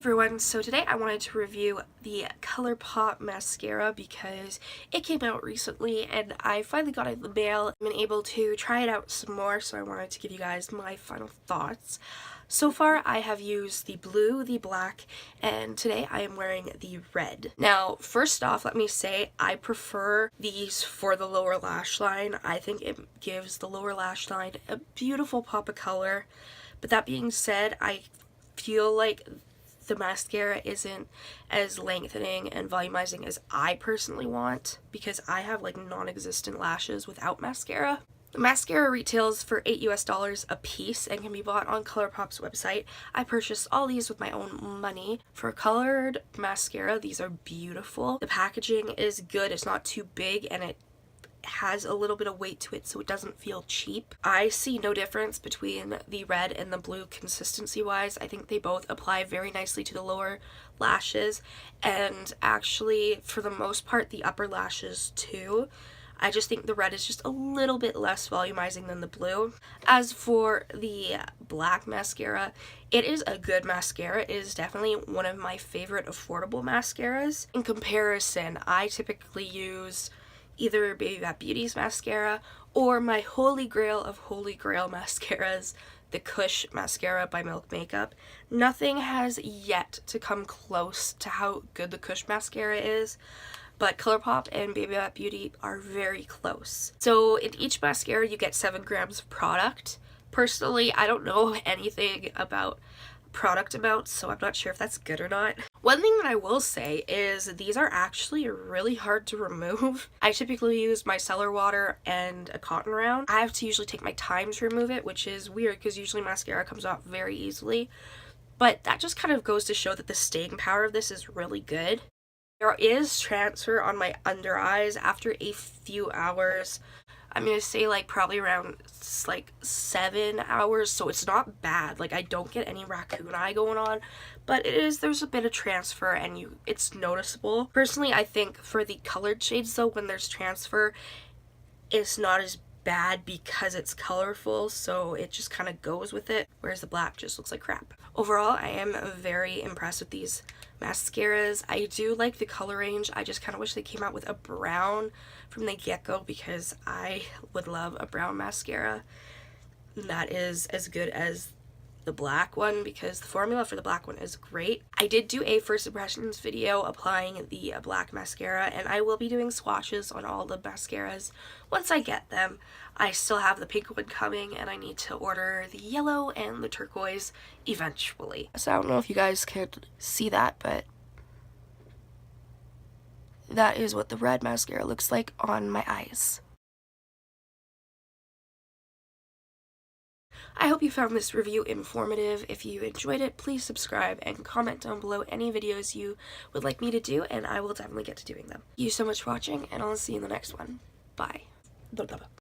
Everyone, so today I wanted to review the Colourpop Mascara because it came out recently and I finally got it in the mail. I've been able to try it out some more, so I wanted to give you guys my final thoughts. So far I have used the blue, the black, and today I am wearing the red. Now, first off, let me say I prefer these for the lower lash line. I think it gives the lower lash line a beautiful pop of color. But that being said, I feel like the mascara isn't as lengthening and volumizing as I personally want because I have like non-existent lashes without mascara. The mascara retails for $8 a piece and can be bought on Colourpop's website. I purchased all these with my own money. For colored mascara, these are beautiful. The packaging is good, it's not too big, and it has a little bit of weight to it so it doesn't feel cheap. I see no difference between the red and the blue consistency wise. I think they both apply very nicely to the lower lashes and actually for the most part the upper lashes too. I just think the red is just a little bit less volumizing than the blue. As for the black mascara, it is a good mascara. It is definitely one of my favorite affordable mascaras. In comparison, I typically use either Baby Bat Beauty's mascara or my holy grail of holy grail mascaras, the Kush mascara by Milk Makeup. Nothing has yet to come close to how good the Kush mascara is, but Colourpop and Baby Bat Beauty are very close. So in each mascara you get 7 grams of product. Personally, I don't know anything about product amounts, so I'm not sure if that's good or not. One thing that I will say is these are actually really hard to remove. I typically use micellar water and a cotton round. I have to usually take my time to remove it, which is weird because usually mascara comes off very easily. But that just kind of goes to show that the staying power of this is really good. There is transfer on my under eyes after a few hours. I'm gonna say like probably around like 7 hours, so it's not bad. Like I don't get any raccoon eye going on, but there's a bit of transfer and it's noticeable. Personally, I think for the colored shades though, when there's transfer, it's not as bad because it's colorful, so it just kind of goes with it, whereas the black just looks like crap. Overall, I am very impressed with these mascaras. I do like the color range. I just kind of wish they came out with a brown from the get-go because I would love a brown mascara that is as good as the black one because the formula for the black one is great. I did do a first impressions video applying the black mascara, and I will be doing swatches on all the mascaras once I get them. I still have the pink one coming and I need to order the yellow and the turquoise eventually. So I don't know if you guys could see that, but that is what the red mascara looks like on my eyes. I hope you found this review informative. If you enjoyed it, please subscribe and comment down below any videos you would like me to do, and I will definitely get to doing them. Thank you so much for watching, and I'll see you in the next one. Bye.